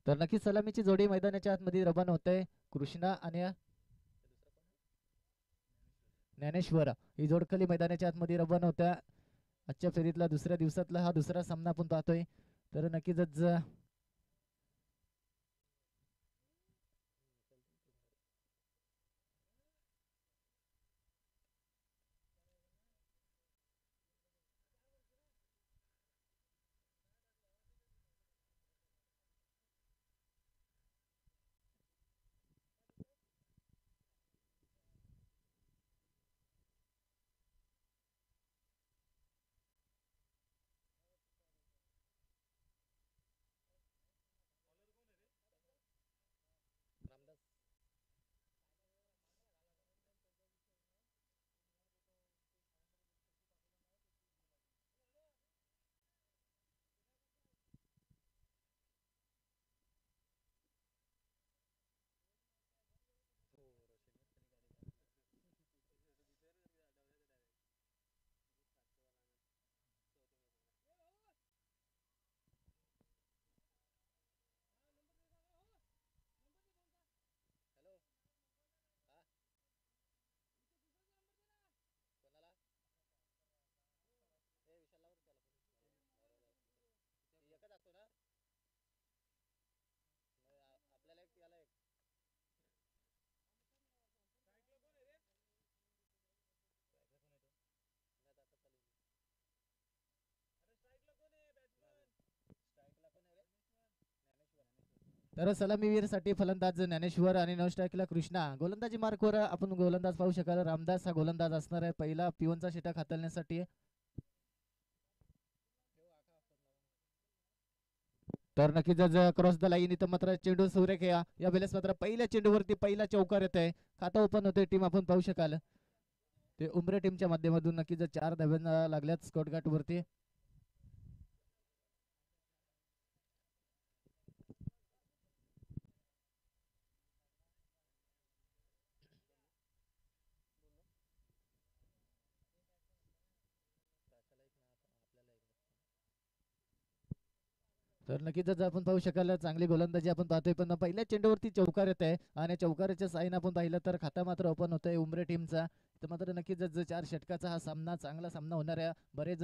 तर नक्कीच सलामीची जोडी मैदानाच्या आतमध्ये रवाना होते. कृष्णा आणि ज्ञानेश्वर ही जोडखली मैदानाच्या आतमध्ये रवाना होत्या. आजच्या फेरीतला दुसऱ्या दिवसातला हा दुसरा सामना आपण पाहतोय. तर नक्कीच तर सलामीवीरसाठी फलंदाज ज्ञानेश्वर आणि नॉन स्ट्राईकला कृष्णा. गोलंदाजी मार्कवर आपण गोलंदाज पाहू शकाल. रामदास हा गोलंदाज असणार आहे. पहिला पिवनचा षटक हाताळण्यासाठी. तर नक्कीच क्रॉस द लाईन इथं मात्र चेंडू सुरेख या वेळेस मात्र पहिल्या चेंडूवरती पहिला चौकार येत आहे. खाता ओपन होतोय टीम आपण पाहू शकाल. ते उमरे टीमच्या माध्यमातून नक्कीच 4 धाव्यांना लागल्यात स्कॉट घाट वरती. तर नक्कीच आपण पाहू शकाल चांगली गोलंदाजी आपण पाहतोय. पण पहिल्या चेंडूवरती चौकार येत आहे आणि चौकाराच्या साईन आपण पाहिलं तर खाता मात्र ओपन होतंय उमरे टीमचा. तर मात्र नक्कीच 4 षटकाचा हा सामना चांगला सामना होणार आहे. बरेच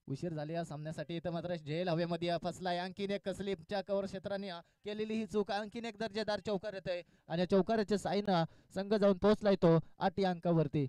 उशीर झाले या सामन्यासाठी. इथं मात्र झेल हवेमध्ये फसलाय. आणखीन एक कसलीपच्या कव्हर क्षेत्राने केलेली ही चूक. आणखीन एक दर्जेदार चौकार येत आहे आणि चौकाराच्या साईन संघ जाऊन पोहोचलाय तो 8 या अंकावरती.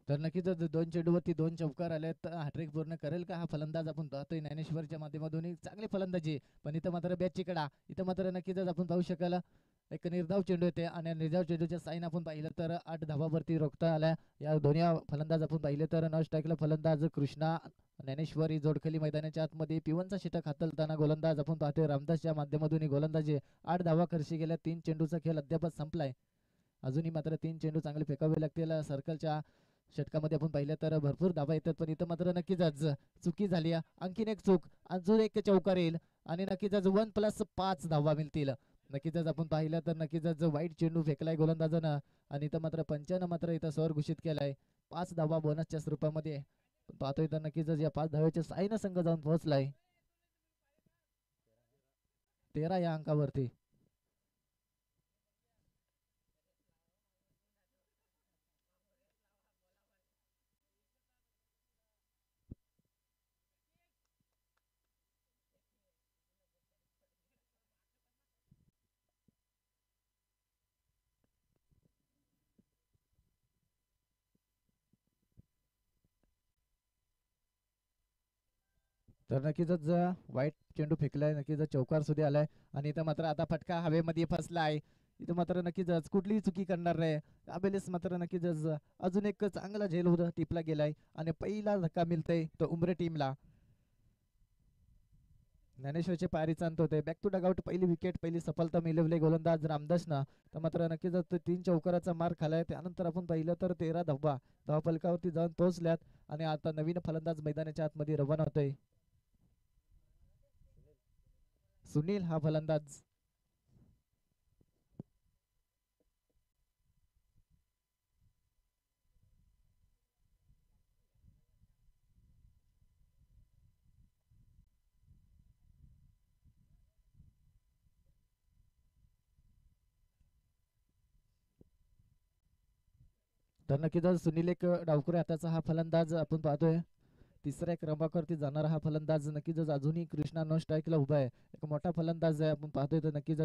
तर नक्कीच 2 चेंडूवरती 2 चौकार आले. हॅट्रिक पूर्ण करेल का हा फलंदाज आपण पाहतोय ज्ञानेश्वरच्या माध्यमातून. चांगली फलंदाजी पण इथं मात्र बॅटची कडा. इथं मात्र नक्कीच आपण पाहू शकाल एक निर्धाव चेंडू येते आणि निर्धाव चेंडूच्या साईन आपण पाहिलं तर 8 धावावरती रोखता आल्या. या दोन्ही फलंदाज आपण पाहिले तर नॉन स्ट्राईकला फलंदाज कृष्णा ज्ञानेश्वर ही जोडखली मैदानाच्या आतमध्ये पिवनचा षटक हाताळताना गोलंदाज आपण पाहतोय रामदासच्या माध्यमातून गोलंदाजी 8 धावा खर्ची गेल्या. 3 चेंडूचा खेळ अद्याप संपलाय. अजूनही मात्र 3 चेंडू चांगले फेकावे लागतील. सर्कलच्या षटकामध्ये आपण पाहिलं तर भरपूर धावा येतात पण इथं मात्र नक्कीच आज चुकी झाली. आणखीन एक चूक अजून एक चौकार येईल आणि नक्कीच आज 1+5 धावा मिळतील. नक्कीच आपण पाहिलं तर नक्कीच आज वाईट चेंडू फेकलाय गोलंदाजानं आणि इथं मात्र पंचानं मात्र इथं स्वर घोषित केलाय. 5 धावा बोनसच्या स्वरूपामध्ये पाहतोय तर नक्कीच या 5 धाव्याच्या साईनं संघ जाऊन पोहोचलाय 13 या अंकावरती. तर नक्कीच वाईट चेंडू फेकलाय. नक्कीच चौकार सुद्धा आलाय आणि इथं मात्र आता फटका हवेमध्ये फसलाय. इथं मात्र नक्कीच कुठलीही चुकी करणार नाही. त्यावेळेस मात्र नक्कीच अजून एक चांगला झेल होता टिपला गेलाय आणि पहिला धक्का मिळतोय तो उमरे टीमला. ज्ञानेश्वरचे पायरी चांत होते. बॅक टू डगआउट पहिली विकेट, पहिली सफलता मिळवली गोलंदाज रामदासनं. तर मात्र नक्कीच तीन चौकाराचा मार खालाय. त्यानंतर आपण पाहिलं तर 13 धावा धावफलकावरती जाऊन पोहोचल्यात आणि आता नवीन फलंदाज मैदानाच्या आतमध्ये रवाना होतोय. सुनील हा फलंदाज. तर नक्कीच सुनील एक डावखुरे हाताचा हा फलंदाज आपण पाहतोय. तिसऱ्या क्रमांकावरती जाणारा हा फलंदाज नक्कीच अजूनही कृष्णा नो स्ट्राईकला उभा आहे. एक मोठा फलंदाज आहे आपण पाहतोय. तर नक्कीच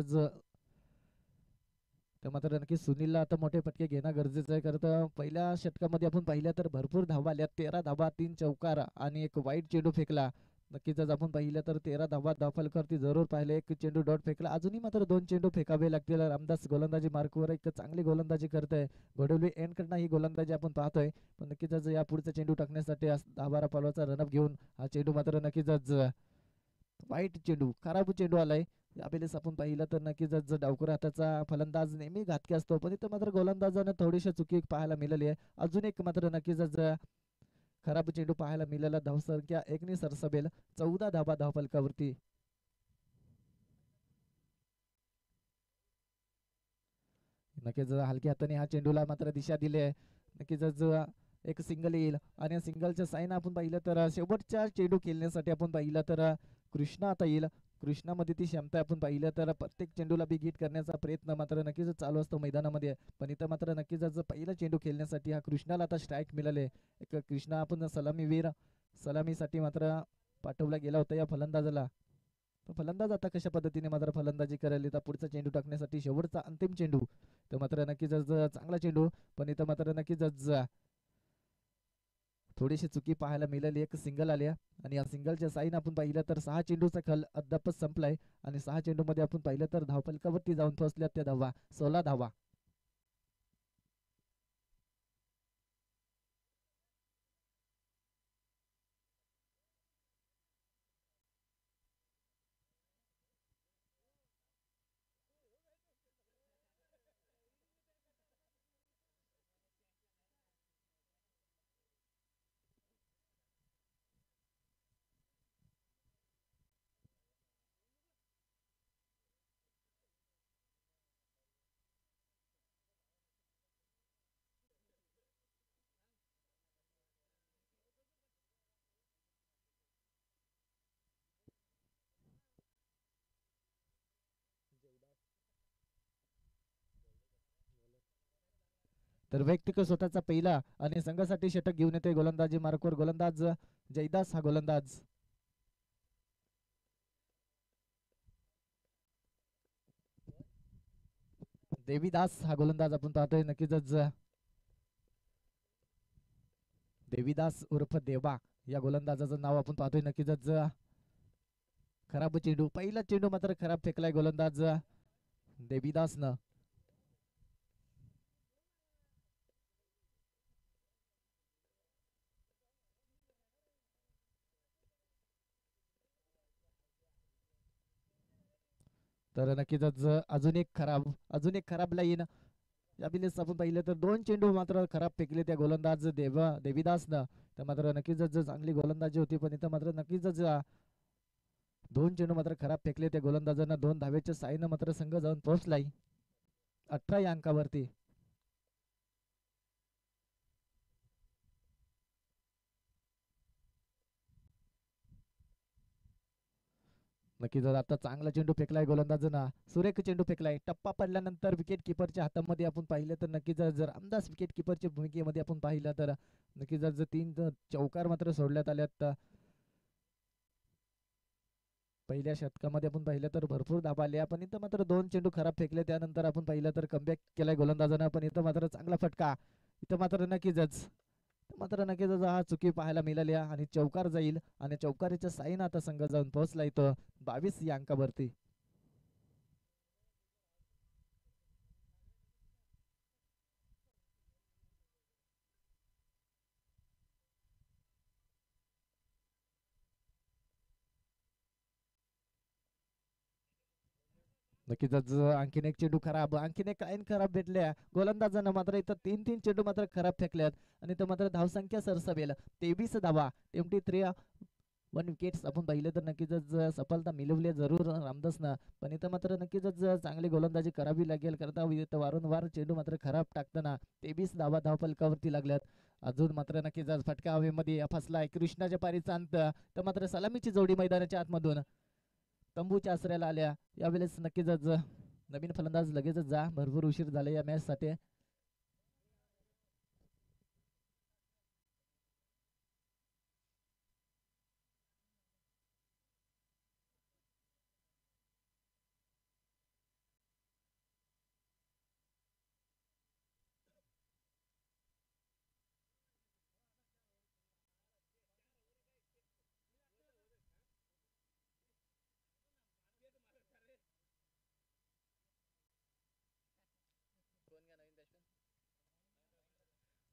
तर मात्र नक्कीच सुनीलला आता मोठे फटके घेणं गरजेचं आहे. कारण तर पहिल्या षटकामध्ये आपण पाहिल्या तर भरपूर धावा आल्या. 13 धावा, 3 चौकार आणि एक वाईट चेंडू फेकला. नक्कीच आपण पाहिलं तर 13 धावा धावफलकावरती जरूर पाहिले. एक चेंडू डॉट फेकला. अजूनही मात्र 2 चेंडू फेकावे लागतील. रामदास गोलंदाजी मार्कवर एक चांगली गोलंदाजी करतोय. घोडवली एंड कडनं ही गोलंदाजी आपण पाहतोय. पण नक्कीच या पुढचा चेंडू टाकण्यासाठी 10-12 पावलाचा रनअप घेऊन हा चेंडू मात्र नक्कीच वाईट चेंडू, खराब चेंडू आलाय. यावेळेस आपण पाहिलं तर नक्कीच डावखुरा हाताचा फलंदाज नेहमी घातकी असतो, पण इथं मात्र गोलंदाजानं थोडीशी चुकी पाहायला मिळाली आहे. अजून एक मात्र नक्कीच खराब चेंडू पाहायला मिळाला. धावसंख्या एकनी सरसबेल 14 धावा धावफलकावरती. नक्कीच हलक्या हाताने हा चेंडूला मात्र दिशा दिली आहे. नक्कीच एक सिंगल येईल आणि सिंगलच्या साईन आपण पाहिलं तर शेवटच्या चेंडू खेळण्यासाठी आपण पाहिलं तर कृष्णा आता येईल. कृष्णामध्ये ती क्षमता आपण पाहिलं तर प्रत्येक चेंडूला बिग हिट करण्याचा प्रयत्न मात्र नक्कीच चालू असतो मैदानामध्ये. पण इथं मात्र नक्कीच पहिला चेंडू खेळण्यासाठी हा कृष्णाला आता स्ट्राईक मिळाले. एक कृष्णा आपण सलामीवीर, सलामीसाठी मात्र पाठवला गेला होता या फलंदाजाला. फलंदाज आता कशा पद्धतीने मात्र फलंदाजी करायला येतात पुढचा चेंडू टाकण्यासाठी शेवटचा अंतिम चेंडू. तर मात्र नक्कीच चांगला चेंडू, पण इथं मात्र नक्कीच थोडीशी चुकी पाहायला मिळाली. एक सिंगल आल्या आणि या सिंगलच्या साईन आपण पाहिलं तर 6 चेंडूचा खल अद्यापच संपलाय आणि 6 चेंडू मध्ये आपण पाहिलं तर धावफलकावरती जाऊन पोहोचल्या त्या धावा 16 धावा. तर वैयक्तिक स्वतःचा पहिला आणि संघासाठी षटक घेऊन येते गोलंदाजी मार्कवर गोलंदाज जयदास हा गोलंदाज. देवीदास हा गोलंदाज आपण पाहतोय. नक्कीच देवीदास उर्फ देवा या गोलंदाजाचं नाव आपण पाहतोय. नक्कीच खराब चेंडू, पहिला चेंडू मात्र खराब फेकलाय गोलंदाज देवीदासनं. तर नक्कीच अजून एक खराब लाईन. यावेळेस आपण पाहिलं तर 2 चेंडू मात्र खराब फेकले त्या गोलंदाज देवीदासनं. तर मात्र नक्कीच चांगली गोलंदाजी होती, पण इथं मात्र नक्कीच 2 चेंडू मात्र खराब फेकले त्या गोलंदाजांना. 2 धावेच्या साईनं मात्र संघ जाऊन पोहोचलाय 18 या अंकावरती. नक्कीच आता चांगला चेंडू फेकलाय गोलंदाजांना. सुरेख चेंडू फेकलाय. टप्पा पडल्यानंतर विकेट किपरच्या हातामध्ये आपण पाहिलं तर नक्कीच जर आमदास विकेट किपरच्या भूमिकेमध्ये आपण पाहिलं तर नक्कीच जर 3 चौकार मात्र सोडण्यात आल्यात. पहिल्या शतकामध्ये आपण पाहिलं तर भरपूर धाबा आल्या, पण इथं मात्र 2 चेंडू खराब फेकले. त्यानंतर आपण पाहिलं तर कमबॅक केलाय गोलंदाजानं, पण इथं मात्र चांगला फटका. इथं मात्र नक्कीच हा चुकी पाहायला मिळाली आणि चौकार जाईल आणि चौकारीच्या साईन आता संघ जाऊन पोहोचला इथं 22 या अंकावरती. नक्कीच आणखीन एक चेंडू खराब, आणखीन एक लाईन खराब भेटल्या गोलंदाजांना. मात्र इथं तीन तीन चेंडू मात्र खराब फेकल्यात आणि तर मात्र धावसंख्या सरसवेल 23 धावा, 23 वन विकेट्स आपण पाहिलं तर नक्कीच सफलता मिळवली जरूर रामदासनं. पण इथं मात्र नक्कीच चांगली गोलंदाजी करावी लागेल, करता इथं वारंवार चेंडू मात्र खराब टाकताना 23 धावा धावफलकावरती लागल्यात. अजून मात्र नक्कीच फटका हवेमध्ये फसलाय कृष्णाच्या पारीचा अंत. तर मात्र सलामीची जोडी मैदानाच्या आतमधून तंबूच्या आसऱ्याला आल्या. यावेळेस नक्कीच नवीन फलंदाज लगेचच जा, भरपूर उशीर झाला या मॅच साठी.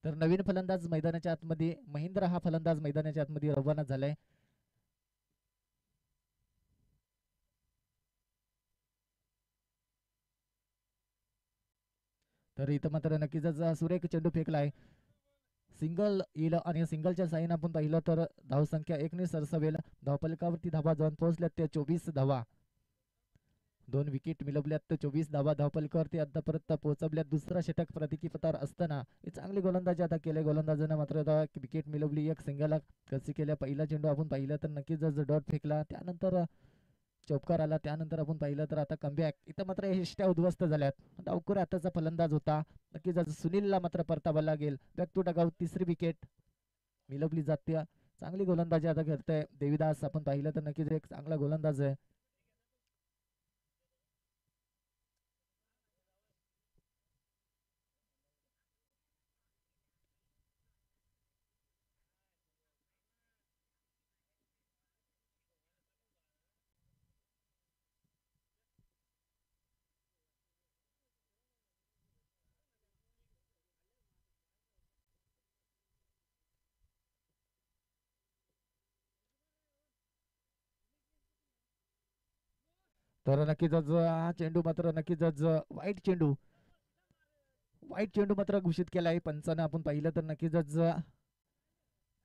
तर नवीन फलंदाज मैदानाच्या आतमध्ये महेंद्र हा फलंदाज मैदानाच्या आतमध्ये रवाना झालाय. तर इथं मात्र नक्कीच सुरेख चेंडू फेकलाय, सिंगल येईल आणि सिंगलच्या साईन आपण पाहिलं तर धावसंख्या एकने सरसवेल. धावफलकावरती धावा जाऊन पोहोचल्यात त्या 24 धावा, 2 विकेट मिळवल्यात तर 24 धावा धावफलकावरती आतापर्यंत पोहोचवल्यात. दुसरा षटक प्रतिकी असताना ही चांगली गोलंदाजी आता केल्या गोलंदाजानं. मात्र विकेट मिळवली, एक सिंगल कशी केल्या. पहिला चेंडू आपण पाहिलं तर नक्कीच डॉट फेकला, त्यानंतर चौकार आला, त्यानंतर आपण पाहिलं तर आता कमबॅक. इथं मात्र हिष्ट्या उद्ध्वस्त झाल्यात. डावखुर आताचा फलंदाज होता, नक्कीच सुनीलला मात्र परतावा लागेल. बॅक टू डगआउट, तिसरी विकेट मिळवली जाते. चांगली गोलंदाजी आता करतोय देवीदास, आपण पाहिलं तर नक्कीच एक चांगला गोलंदाज आहे. तर नक्कीच हा चेंडू मात्र नक्कीच वाईट चेंडू मात्र घोषित केला आहे पंचानं. आपण पाहिलं तर नक्कीच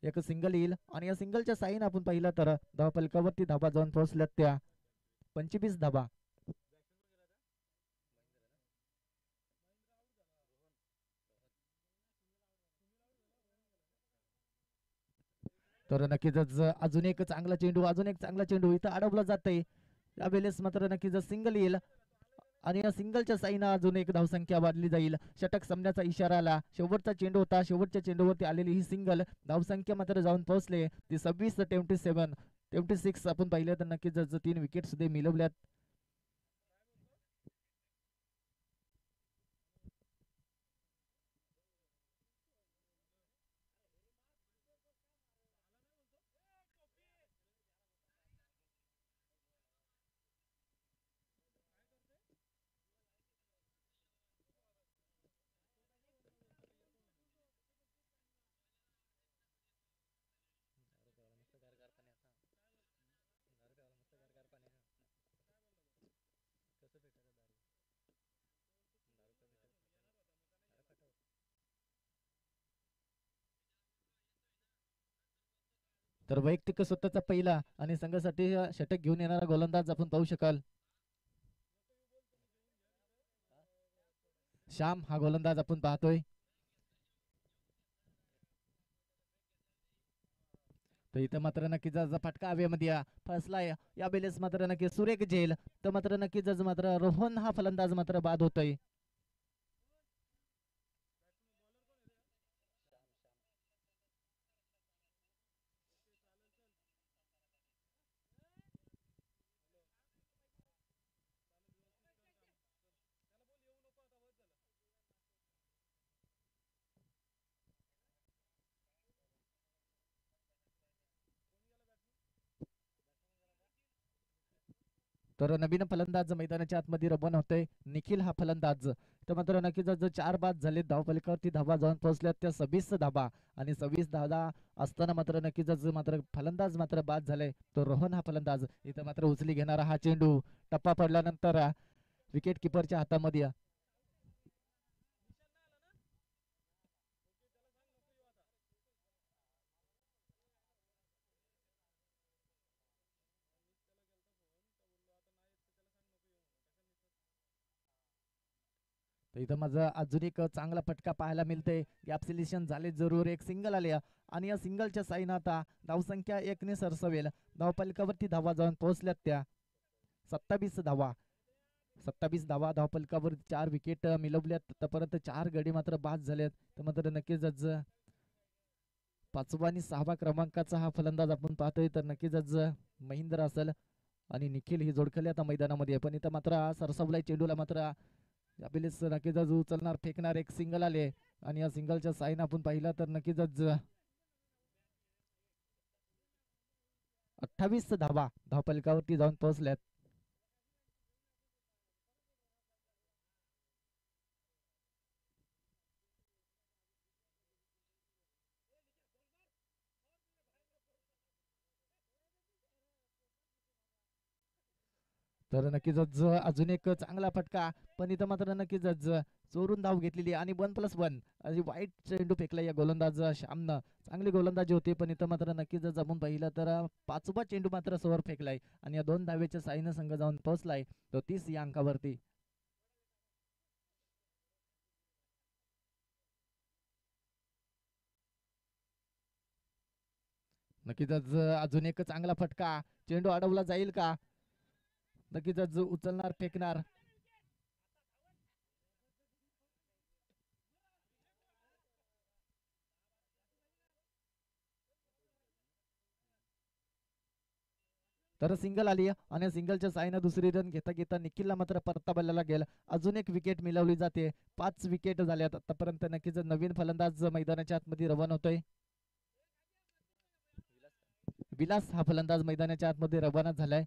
एक सिंगल येईल आणि या सिंगलच्या साईन आपण पाहिलं तर धावफलकावरती धावा जाऊन पोहोचल्यात त्या 25 धावा. तर नक्कीच अजून एक चांगला चेंडू, अजून एक चांगला चेंडू इथं अडवला जातंय. यावेळेस मात्र नक्कीच सिंगल येईल आणि या सिंगलच्या साईनं अजून एक धावसंख्या वाढली जाईल. षटक संपण्याचा इशारा आला, शेवटचा चेंडू होता, शेवटच्या चेंडूवरती आलेली ही सिंगल. धावसंख्या मात्र जाऊन पोहोचले ती 26 आपण पाहिलं तर नक्कीच 3 विकेट सुद्धा मिळवल्यात. तर वैयक्तिक स्वतःचा पहिला आणि संघासाठी षटक घेऊन येणारा गोलंदाज आपण पाहू शकाल, श्याम हा गोलंदाज आपण पाहतोय. तर इथं मात्र नक्कीच फटका हवेमध्ये फसलाय. या बेलेस मात्र नक्की सुरेख झेल, तर मात्र नक्कीच मात्र रोहन हा फलंदाज मात्र बाद होतोय. तर नवीन फलंदाज मैदानाच्या आतमध्ये रवाना होतोय, निखिल हा फलंदाज. तर मात्र नक्कीच 4 बाद झाले, धावफलकावरती धावा जाऊन पोहोचल्यात त्या 26 धावा आणि 26 धावा असताना मात्र नक्कीच मात्र फलंदाज मात्र बाद झालाय तो रोहन हा फलंदाज. इथं मात्र उचली घेणारा हा चेंडू, टप्पा पडल्यानंतर विकेट किपरच्या हातामध्ये आहे. तर इथं माझं अजून एक चांगला फटका पाहायला मिळते. गॅप सिलेक्शन झाले जरूर, एक सिंगल आले आणि या सिंगलच्या साईन आता धावसंख्या एकने सरसवेल. धावपलकावरती धावा जाऊन पोहोचल्यात त्या 27 धावा. 27 धावा धावपलकावर 4 विकेट मिळवल्यात. आतापर्यंत 4 गडी मात्र बाद झालेत. तर मात्र नक्कीच आज 5वा आणि 6वा क्रमांकाचा हा फलंदाज आपण पाहतोय. तर नक्कीच आज महेंद्र असेल आणि निखिल ही जोडखली आता मैदानामध्ये. पण इथं मात्र सरसावलाय चेंडूला मात्र यावेळेस नक्कीच उचलणार फेकणार, एक सिंगल आले आणि या सिंगलच्या साईन आपण पाहिला तर नक्कीच 28 धावा धावपलकावरती जाऊन पोहोचल्यात. तर नक्कीच अजून एक चांगला फटका, पण इथं मात्र नक्कीच चोरून धाव घेतलेली आणि 1+1 अशी वाईट चेंडू फेकला या गोलंदाज श्यामनं. चांगली गोलंदाजी होती, पण इथं मात्र नक्कीच आपण पाहिलं तर 5वा चेंडू मात्र समोर फेकलाय आणि या 2 धावेच्या साईनं संघ जाऊन पोहोचलाय तो 30 या अंकावरती. नक्कीच अजून एक चांगला फटका, चेंडू अडवला जाईल का? नक्कीच उचलणार फेकणार. तर सिंगल आली आणि सिंगलच्या साईनं दुसरी रन घेता घेता निखिलला मात्र परता बल्लाला गेला. अजून एक विकेट मिळवली जाते. 5 विकेट झाल्यात आतापर्यंत. नक्कीच नवीन फलंदाज मैदानाच्या आतमध्ये रवाना होतोय. विलास हा फलंदाज मैदानाच्या आतमध्ये रवाना झालाय.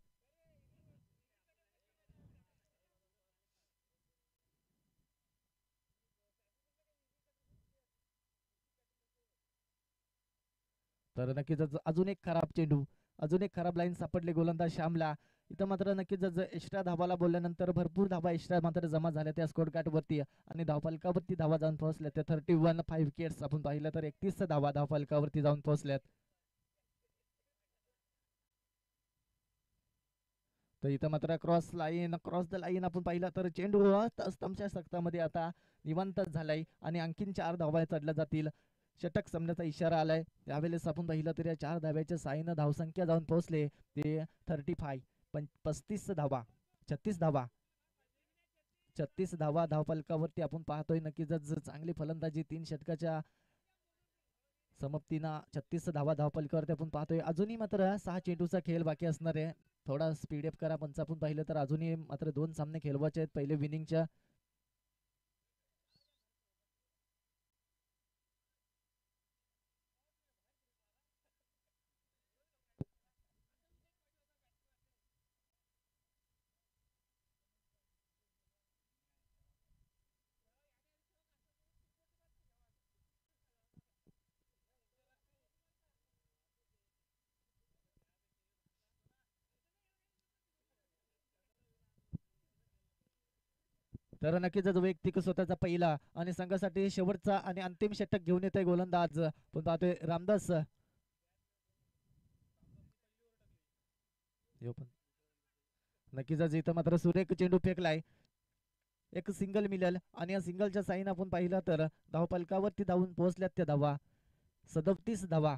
तर नक्कीच अजून एक खराब चेंडू, अजून एक खराब लाईन सापडली गोलंदाज श्यामला. इथं मात्र नक्कीच एक्स्ट्रा धावाला बोलल्यानंतर भरपूर धावा एक्स्ट्रा मात्र जमा झाल्या त्या स्कोर कार्ड वरती आणि धावफलकावरती धावा जाऊन पोहोचल्या त्या 31 5 विकेट्स आपण पाहिलं तर 31 धावा धावफलकावरती जाऊन पोहोचल्यात. तर इथं मात्र क्रॉस द लाईन आपण पाहिलं तर चेंडू स्तंभच्या सख्तामध्ये आता निवांत झालाय आणि आणखीन 4 धावा चढल्या जातील. षटक समण्याचा इशारा आलाय. त्यावेळेस आपण पाहिलं तर या 4 धाव्याच्या साईनं धावसंख्या जाऊन पोहोचले ते 35 35 धावा 36 धावा 36 धावा धावफलकावरती आपण पाहतोय. नक्कीच चांगली फलंदाजी 3 षटकाच्या समाप्तीना 36 धावा धावफलकावरती आपण पाहतोय. अजूनही मात्र 6 चेंडूचा खेळ बाकी असणार आहे. थोडा स्पीडअप करा. पंच आपण पाहिलं तर अजूनही मात्र 2 सामने खेळवायचे आहेत पहिले विनिंगच्या. तर नक्कीच वैयक्तिक स्वतःचा पहिला आणि संघासाठी शेवटचा आणि अंतिम षटक घेऊन येत आहे गोलंदाज. पण पाहतोय रामदास नक्कीच इथं मात्र सुरेख चेंडू फेकलाय. एक सिंगल मिळेल आणि या सिंगलच्या साईन आपण पाहिलं तर धावपलकावरती धावून पोहोचल्यात त्या धावा 37 धावा.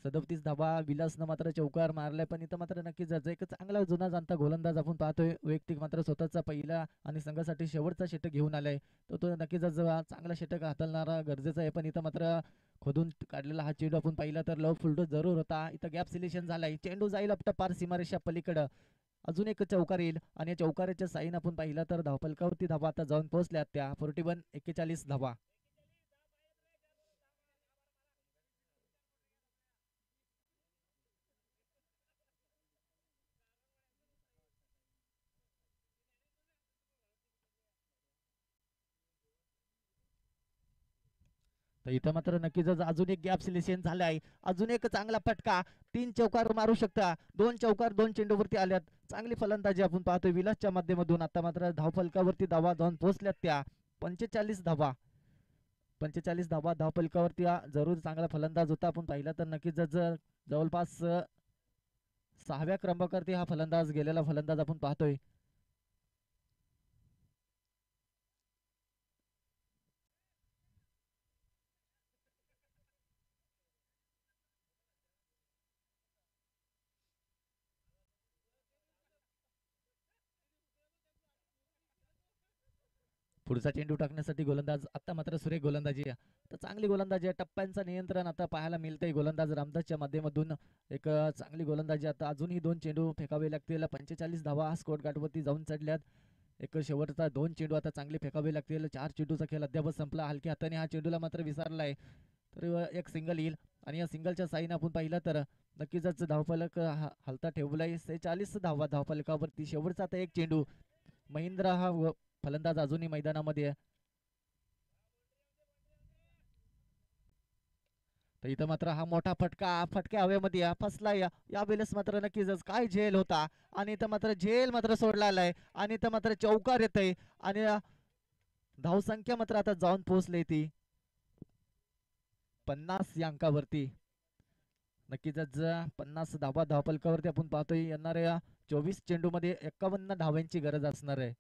37 धावा विलासनं मात्र चौकार मारलाय. पण इथं मात्र नक्कीच एक चांगला जुना जाणता गोलंदाज आपण पाहतोय. वैयक्तिक मात्र स्वतःचा पहिला आणि संघासाठी शेवटचा षटक घेऊन आलाय. तो नक्कीच चांगला षटक हाताळणारा गरजेचा आहे. पण इथं मात्र खोदून काढलेला हा चेंडू आपण पाहिला तर लव फुलटो जरूर होता. इथं गॅप सिलेक्शन झालाय. चेंडू जाईल आपल्या पार सीमारेषा पलीकडं. अजून एक चौकार येईल आणि या चौकाराच्या साईन आपण पाहिला तर धावपलकावरती धावा आता जाऊन पोहोचल्या त्या 41 धावा. तर इथं मात्र नक्कीच अजून एक गॅप सिलेक्शन झालं आहे. अजून एक चांगला फटका, 3 चौकार मारू शकता. 2 चौकार 2 चेंडूवरती आल्यात. चांगली फलंदाजी आपण पाहतोय विलासच्या माध्यमातून. आता मात्र धावफलकावरती धावा जाऊन पोहोचल्यात त्या 45 धावा. 45 धावा धावफलकावरती जरूर चांगला फलंदाज होता. आपण पाहिलं तर नक्कीच जवळपास 6व्या क्रमांकावरती हा फलंदाज गेलेला फलंदाज आपण पाहतोय. पुढचा चेंडू टाकण्यासाठी गोलंदाज आता मात्र सुरेख गोलंदाजी आहे. तर चांगली गोलंदाजी आहे. टप्प्यांचं नियंत्रण आता पाहायला मिळतंय गोलंदाज रामदासच्या माध्यमातून. एक चांगली गोलंदाजी. आता अजूनही 2 चेंडू फेकावे लागतील. 45 धावा स्कोर गाठवरती जाऊन चढल्यात. एक शेवटचा 2 चेंडू आता चांगले फेकावे लागतील. 4 चेंडूचा खेळ अद्याप संपला. हलक्या हाताने हा चेंडूला मात्र विसरलाय. तर एक सिंगल येईल आणि या सिंगलच्या साईन आपण पाहिलं तर नक्कीच धावफलक हलता ठेवलाय. 46 धावा धावफलकावरती. शेवटचा आता एक चेंडू. महेंद्र हा फलंदाज अजूनही मैदानामध्ये आहे. तर इथं मात्र हा मोठा फटक्या हवेमध्ये फसला. यावेळेस मात्र नक्कीच काय झेल होता आणि इथं मात्र झेल मात्र सोडला आलाय आणि इथं मात्र चौकार येतय आणि धावसंख्या मात्र आता जाऊन पोहोचली ती 50 या अंकावरती. नक्कीच 50 धावा धावफलकावरती आपण पाहतोय. येणाऱ्या 24 चेंडूमध्ये 51 धावांची गरज असणार आहे.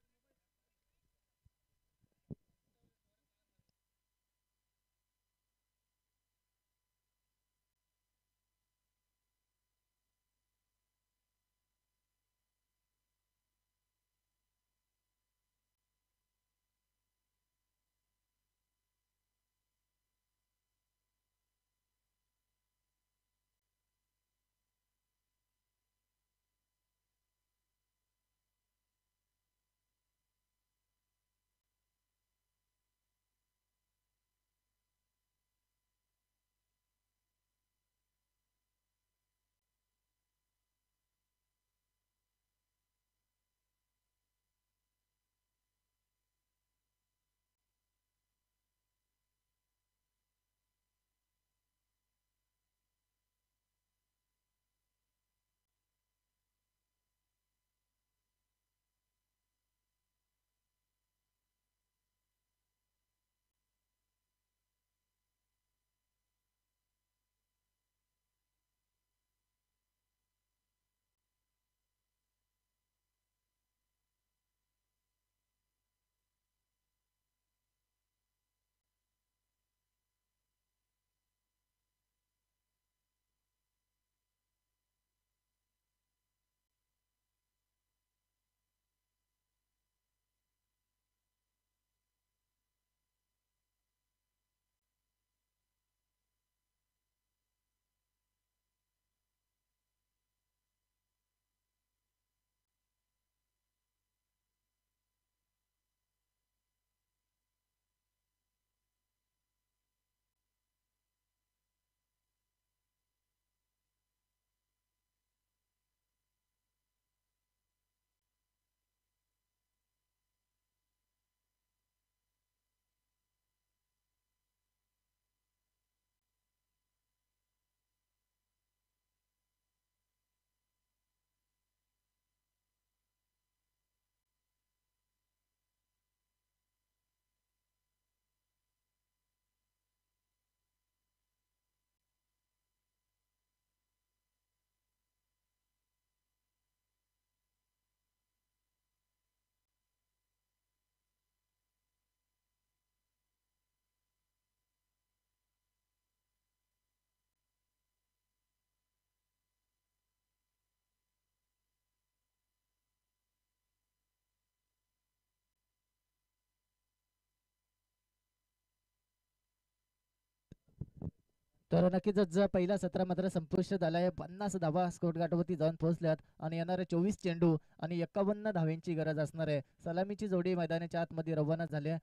तर नक्कीच पहिला सत्र मात्र संपुष्ट झालाय. 50 धावा स्कोर गाठवरती जाऊन पोहोचल्यात आणि येणारे 24 चेंडू आणि 51 धावांची गरज असणार आहे. सलामीची जोडी मैदानाच्या आतमध्ये रवाना झाल्या.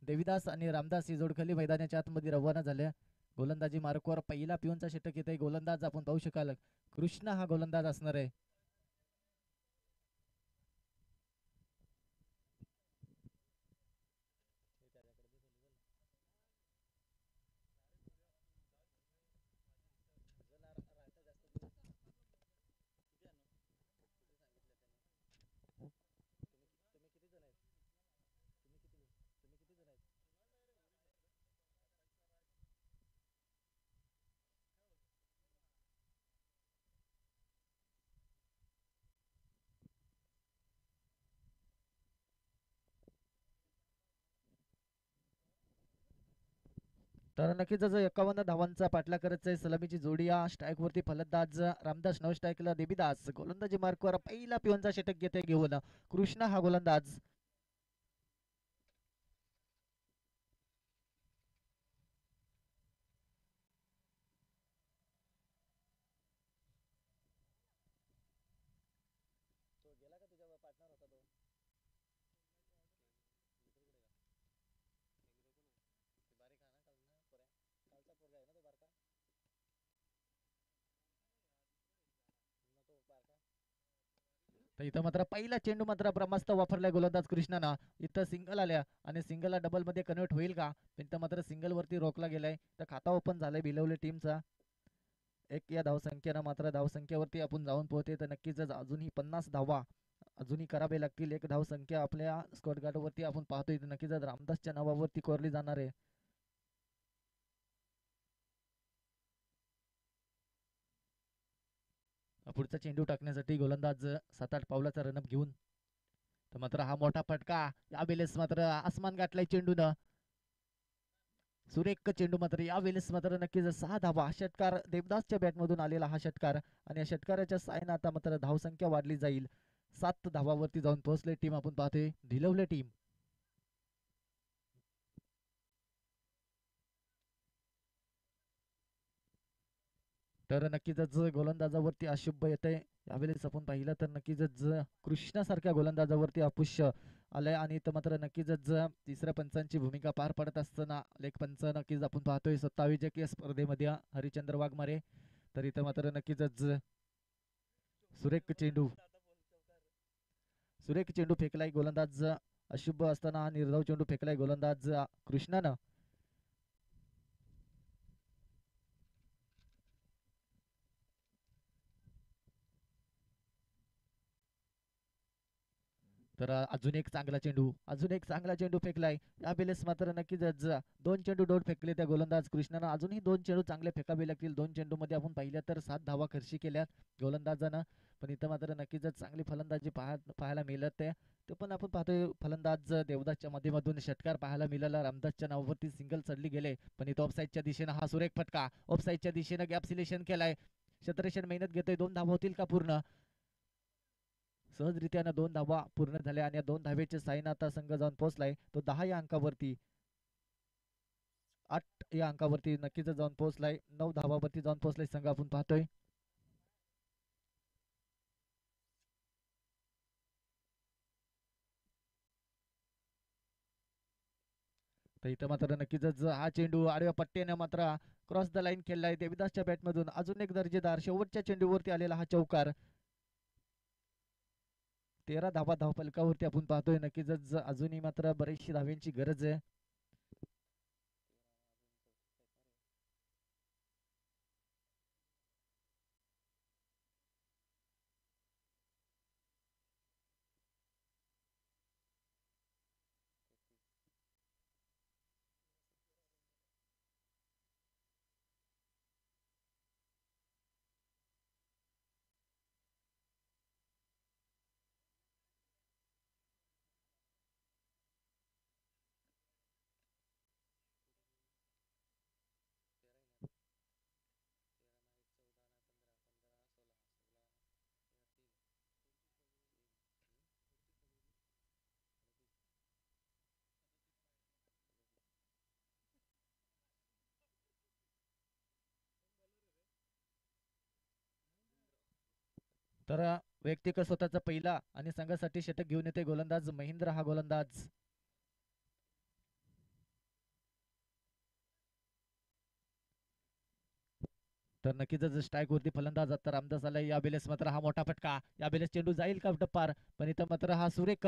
देविदास आणि रामदास ही जोडखाली मैदानाच्या आतमध्ये रवाना झाल्या. गोलंदाजी मार्कवर पहिला पिऊनचा षटक येते. गोलंदाज आपण पाहू शकाल कृष्णा हा गोलंदाज असणार आहे. तर नक्कीच जसं 51 धावांचा पाठलाग करत आहे सलामीची जोडी या स्ट्राईक वरती फलंदाज रामदास नऊ स्ट्राईकला देवीदास गोलंदाजी मार्कवर पहिला पिवनचा षटक घेते घेऊन कृष्णा हा गोलंदाज. तर इथं मात्र पहिला चेंडू मात्र ब्रह्मास्त्र वापरलाय गोलंदाज कृष्णानं. इथं सिंगल आल्या आणि सिंगलला डबल मध्ये कन्वर्ट होईल का? इथं मात्र सिंगल वरती रोखला गेलाय. तर खाता ओपन झालाय बिलवले टीमचा. एक या धावसंख्येनं मात्र धावसंख्येवरती आपण जाऊन पोहोचते तर नक्कीच अजूनही 50 धावा अजूनही करावे लागतील. एक धावसंख्या आपल्या स्कॉट गार्ड वरती आपण पाहतोय नक्कीच रामदासच्या नावावरती कोरली जाणार आहे. पुढचा चेंडू टाकण्यासाठी गोलंदाज 7-8 पावलाचा रनअप घेऊन. तर मात्र हा मोठा फटका यावेळेस मात्र आसमान गाठलाय चेंडूनं. सुरेख चेंडू मात्र यावेळेस मात्र नक्कीच 6 धावा षटकार देवदासच्या बॅटमधून आलेला हा षटकार आणि या षटकाराच्या साहाय्याने आता मात्र धावसंख्या वाढली जाईल. 7 धावावरती जाऊन पोहोचले टीम आपण पाहतोय धिलवले टीम. तर नक्कीच गोलंदाजावरती अशुभ येते यावेळेस आपण पाहिलं तर नक्कीच कृष्णासारख्या गोलंदाजावरती अपुष्य आलंय आणि इथं मात्र नक्कीच तिसऱ्या पंचांची भूमिका पार पडत असताना लेख पंच नक्कीच आपण पाहतोय 27 स्पर्धेमध्ये हरिचंद्र वाघमारे. तर इथं मात्र नक्कीच सुरेख चेंडू सुरेख चेंडू फेकलाय गोलंदाज अशुभ असताना हा निर्धाव चेंडू फेकलाय गोलंदाज कृष्णानं. तर अजून एक चांगला चेंडू फेकलाय यावेळेस मात्र नक्कीच 2 चेंडू डोट फेकले त्या गोलंदाज कृष्णानं. अजूनही 2 चेंडू चांगले फेकावे लागतील. 2 चेंडू मध्ये आपण पाहिलं तर 7 धावा खर्ची केल्या गोलंदाजानं. पण इथं मात्र नक्कीच चांगली फलंदाजी पाहायला मिळत आहे. ते पण आपण पाहतोय फलंदाज देवदासच्या माध्यमातून षटकार पाहायला मिळाला. रामदासच्या नावावरती सिंगल चढली गेले पण इथं ऑफसाईडच्या दिशेनं हा सुरेख फटका ऑफसाईडच्या दिशेनं गॅप सिलेक्शन केलाय. क्षेत्ररक्षण मेहनत घेतोय. 2 धावा होतील का पूर्ण? सहजरित्यानं 2 धावा पूर्ण झाल्या आणि या 2 धावेच्या साईन आता संघ जाऊन पोहोचलाय तो 10 या अंकावरती 8 या अंकावरती नक्कीच जाऊन पोहोचलाय. 9 धावावरती जाऊन पोहोचलाय संघ आपण पाहतोय. तर इथं मात्र नक्कीच हा चेंडू आडव्या पट्ट्याने मात्र क्रॉस द लाईन खेळलाय देविदासच्या बॅटमधून. अजून एक दर्जेदार शेवटच्या चेंडूवरती आलेला हा चौकार. 13 धावा धावफलकावरती आपण पाहतोय. नक्कीच अजूनही मात्र बरीचशी धाव्यांची गरज आहे. तर वैयक्तिक स्वतःचा पहिला आणि संघासाठी षटक घेऊन येते गोलंदाज महेंद्र हा गोलंदाज. तर नक्कीच स्ट्राईक वरती फलंदाज आता रामदास आलाय. यावेळेस मात्र हा मोठा फटका यावेळेस चेंडू जाईल का टप्पार पण इथं मात्र हा सुरेख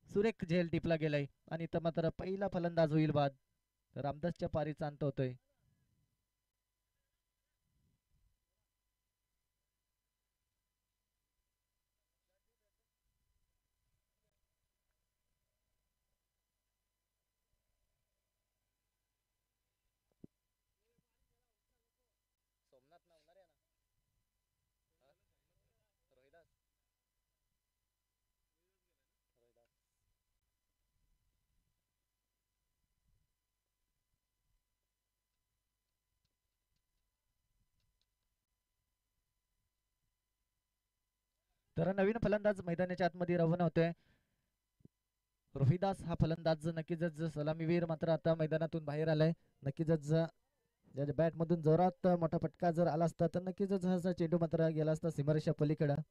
सुरेख झेल टिपला गेलाय आणि इथं मात्र पहिला फलंदाज होईल बाद. रामदासच्या पारीचा अंत होतोय. तर नवीन फलंदाज मैदानाच्या आतमध्ये रवाना होतोय. रोहिदास हा फलंदाज नक्कीच सलामीवीर मात्र आता मैदानातून बाहेर आलाय. नक्कीच ज्याच्या बॅट मधून जोरात मोठा फटका जर आला असता तर नक्कीच हा चेंडू मात्र गेला असता सीमारेषा पलीकडे.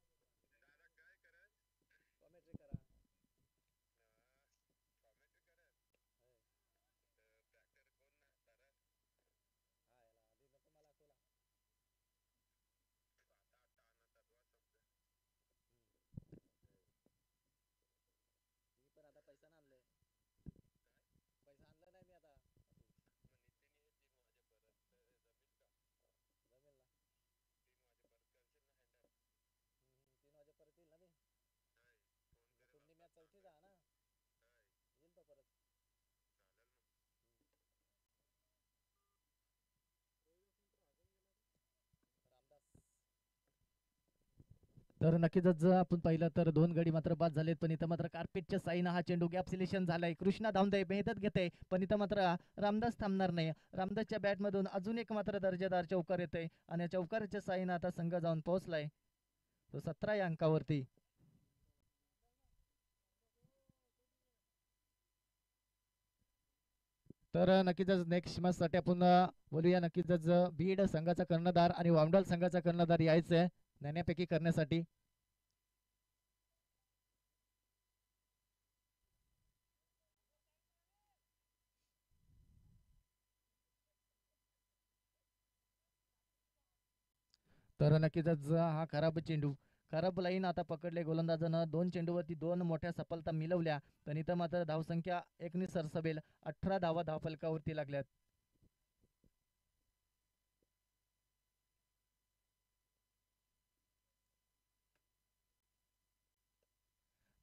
तर नक्कीच जर आपण पाहिलं तर 2 गडी मात्र बाद झालेत, पण इथं मात्र कार्पेटच्या साईनं हा चेंडू गॅप सिलेक्शन झालाय. कृष्णा धावतोय, मेहनत घेते, पण इथं मात्र रामदास थांबणार नाही. रामदासच्या बॅटमधून अजून एक मात्र दर्जेदार चौकार येतोय आणि या चौकाराच्या साईनं आता संघ जाऊन पोहोचलाय तो 17 या अंकावरती. तर नक्कीच नेक्स्ट मॅच साठी आपण बोलूया. नक्कीच बीड संघाचा कर्णधार आणि वामडाल संघाचा कर्णधार यायचंय नाण्यापैकी करण्यासाठी. तर नक्कीच हा खराब लाईन आता पकडले गोलंदाजानं. 2 चेंडूवरती 2 मोठ्या सफलता मिळवल्या, पण इथं मात्र धावसंख्या एकनी सरसबेल 18 धावा धावफलकावरती लागल्यात.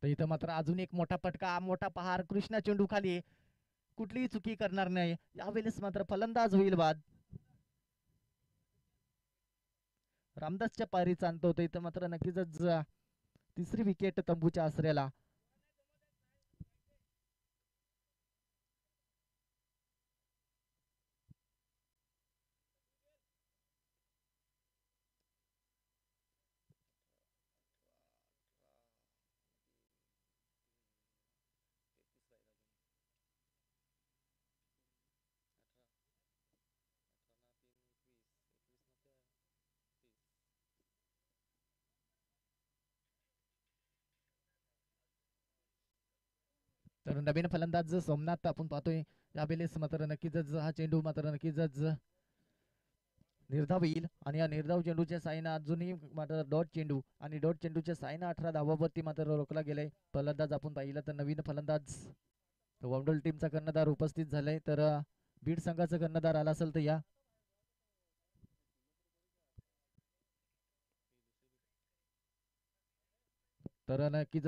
तर इथं मात्र अजून एक मोठा फटका, मोठा पहार, कृष्णा चेंडू खाली, कुठलीही चुकी करणार नाही. यावेळेस मात्र फलंदाज होईल बाद. रामदासच्या पारीचा अंत होतो. इथं मात्र नक्कीच तिसरी विकेट तंबूच्या आसऱ्याला. तर नवीन फलंदाज सोमनाथ आपण पाहतोय. यावेळेस मात्र नक्कीच हा चेंडू मात्र नक्कीच निर्धाव येईल आणि या निर्धाव चेंडूच्या साईनं अजूनही मात्र डॉट चेंडू आणि डॉट चेंडूच्या साईनं 18 धावावरती मात्र रोखला गेलाय. फलंदाज आपण पाहिलं तर नवीन फलंदाज वामडोल टीमचा कर्णधार उपस्थित झालाय. तर बीड संघाचा कर्णधार आला असेल तर या. तर नक्कीच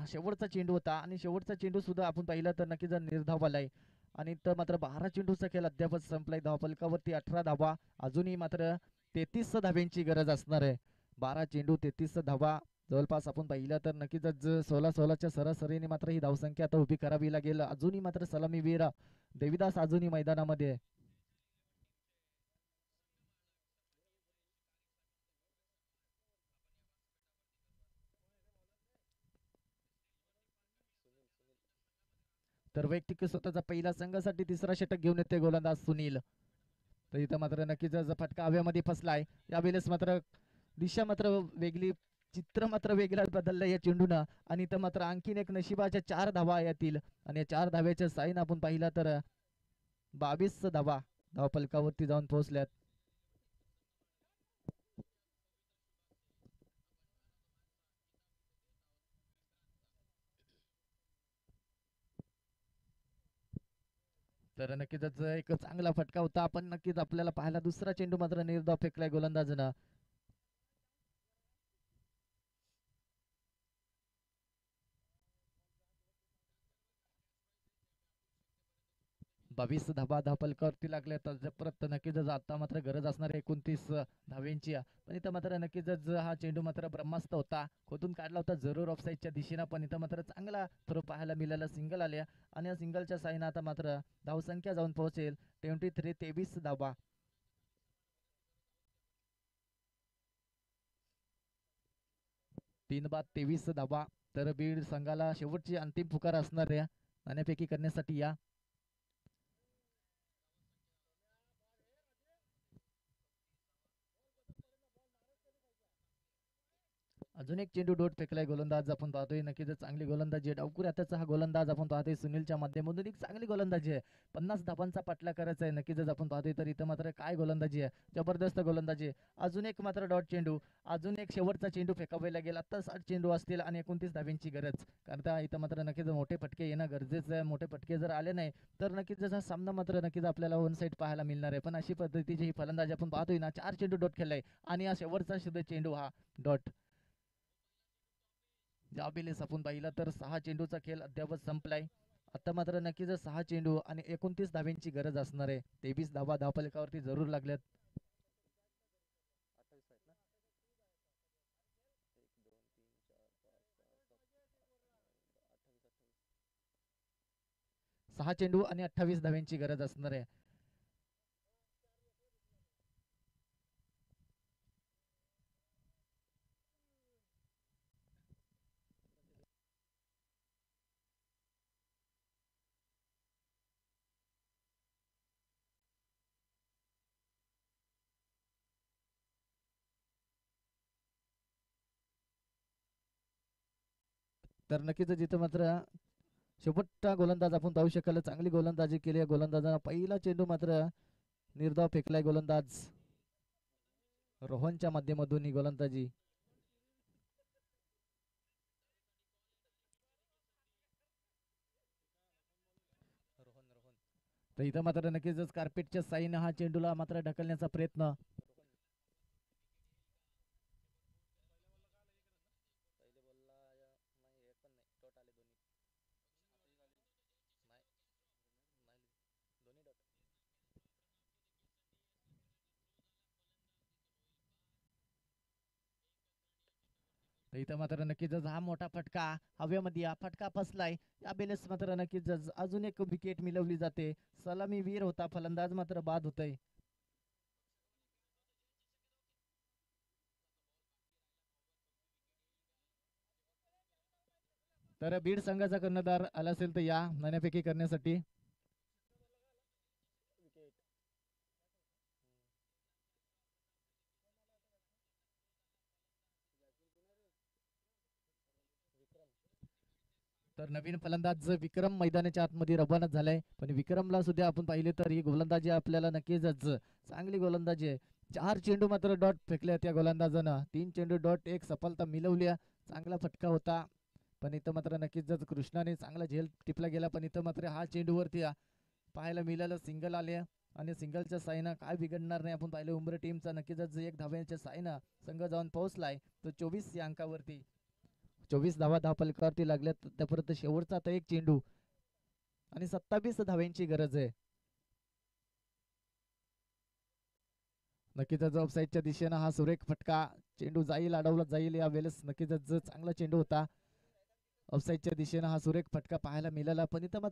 शेवटचा चेंडू होता आणि शेवटचा चेंडू सुद्धा आपण पाहिला तर नक्कीच निर्धाव आलाय आणि तर मात्र 12 चेंडूचा खेळ अद्याप संपलाय. धावफलकावरती 18 धावा, अजूनही मात्र 33 धाव्यांची गरज असणार आहे. 12 चेंडू 33 धावा जवळपास आपण पाहिलं तर नक्कीच 16-16च्या सरासरीने मात्र ही धावसंख्या आता उभी करावी लागेल. अजूनही मात्र सलामीवीर देविदास अजूनही मैदानामध्ये. तर वैयक्तिक स्वतःचा पहिला संघासाठी तिसरा षटक घेऊन येते गोलंदाज सुनील. तर इथं मात्र नक्कीच फटका हव्यामध्ये फसलाय. यावेळेस मात्र दिशा मात्र वेगळी, चित्र मात्र वेगळं बदललं या चेंडूनं आणि इथं मात्र आणखीन एक नशिबाच्या 4 धावा येतील आणि या 4 धाव्याच्या साईन आपण पाहिला तर 22 धावा धावफलकावरती जाऊन पोहोचल्यात. तर नक्कीच एक चांगला फटका होता. आपण नक्कीच आपल्याला पाहायला दुसरा चेंडू मात्र निर्धाव फेकलाय गोलंदाजानं. 22 धावा धावफलकावरती लागल्या. तर परत नक्कीच आता मात्र गरज असणार आहे 29 धाव्यांची. पण इथं मात्र नक्कीच हा चेंडू मात्र ब्रह्मास्त्र होता, खोदून काढला होता जरूर ऑफसाईडच्या दिशेनं, पण इथं मात्र चांगला थ्रो पाहायला मिळाला, सिंगल आल्या आणि या सिंगलच्या साईनं आता मात्र धावसंख्या जाऊन पोहोचेल 23 धावा. 3 बाद 23 धावा. तर बीड संघाला शेवटची अंतिम पुकार असणार आहे नाणेफेकी करण्यासाठी या. अजून एक चेंडू डोट फेकलाय गोलंदाज आपण पाहतोय. नक्कीच चांगली गोलंदाजी आहे. डावकुर हाताचा हा गोलंदाज आपण पाहतोय सुनीलच्या माध्यमातून एक चांगली गोलंदाजी आहे. 50 धावांचा पाठला करायचा आहे. नक्कीच आपण पाहतोय तर इथं मात्र काय गोलंदाजी आहे, जबरदस्त गोलंदाजी आहे. अजून एक मात्र डॉट चेंडू, अजून एक शेवटचा चेंडू फेकावला गेला. आता 60 चेंडू असतील आणि 29 धाव्यांची गरज. कारण त्या इथं मात्र नक्कीच मोठे फटके येणं गरजेचं आहे. मोठे फटके जर आले नाही तर नक्कीच जसा सामना मात्र नक्कीच आपल्याला वन साईड पाहायला मिळणार आहे. पण अशी पद्धतीची ही फलंदाजी आपण पाहतोय ना, 4 चेंडू डॉट खेळलाय आणि हा शेवटचा चेंडू हा डॉट. ज्यावेळेस आपण पाहिलं तर 6 चेंडूचा खेळ अद्याप संपलाय. आता मात्र नक्कीच 6 चेंडू आणि 29 धाव्यांची गरज असणार आहे. 23 धावा धावफलकावरती जरूर लागल्यात. 6 चेंडू आणि 28 धाव्यांची गरज असणार आहे. तर नक्कीच जिथं मात्र शेवटचा गोलंदाज आपण पाहू शकाल. चांगली गोलंदाजी केली आहे गोलंदाजानं. पहिला चेंडू मात्र निर्धाव फेकलाय गोलंदाज रोहनच्या माध्यमातून ही गोलंदाजी. तर इथं मात्र नक्कीच कार्पेटच्या साईन हा चेंडूला मात्र ढकलण्याचा प्रयत्न. तर इथं मात्र नक्कीच हा मोठा फटका हवेमध्ये हा फटका फसलाय. या बेलेस मात्र नक्कीच अजून एक विकेट मिळवली जाते. सलामी वीर होता फलंदाज मात्र बाद होतय. तर बीड संघाचा कर्णधार आला असेल तर या नाणेफेकी करण्यासाठी. तर नवीन फलंदाज विक्रम मैदानाच्या आतमध्ये रवाना झालाय. पण विक्रमला सुद्धा आपण पाहिले तर ही गोलंदाजी आपल्याला नक्कीच चांगली गोलंदाजी आहे. 4 चेंडू मात्र डॉट फेकल्या त्या गोलंदाजानं. 3 चेंडू डॉट एक सफलता मिळवल्या. चांगला फटका होता. पण इथं मात्र नक्कीच कृष्णाने चांगला झेल टिपला गेला. पण इथं मात्र हा चेंडूवरती पाहायला मिळालं सिंगल आले आणि सिंगलच्या साईनं काय बिघडणार नाही. आपण पाहिलं उंबरे टीमचा नक्कीच एक धाव्यांच्या साईनं संघ जाऊन पोहोचलाय. तो 24 या अंकावरती 24 धावा धावफलकावरती लागल्यात. त्यापर्यंत शेवटचा आता एक चेंडू आणि 27 धाव्यांची गरज आहे. नक्कीच ऑफसाईडच्या दिशेनं हा सुरेख फटका चेंडू जाईल अडवला जाईल या वेळेस. नक्कीच चांगला चेंडू होता. ऑफसाईडच्या दिशेनं हा सुरेख फटका पाहायला मिळाला. पण इथं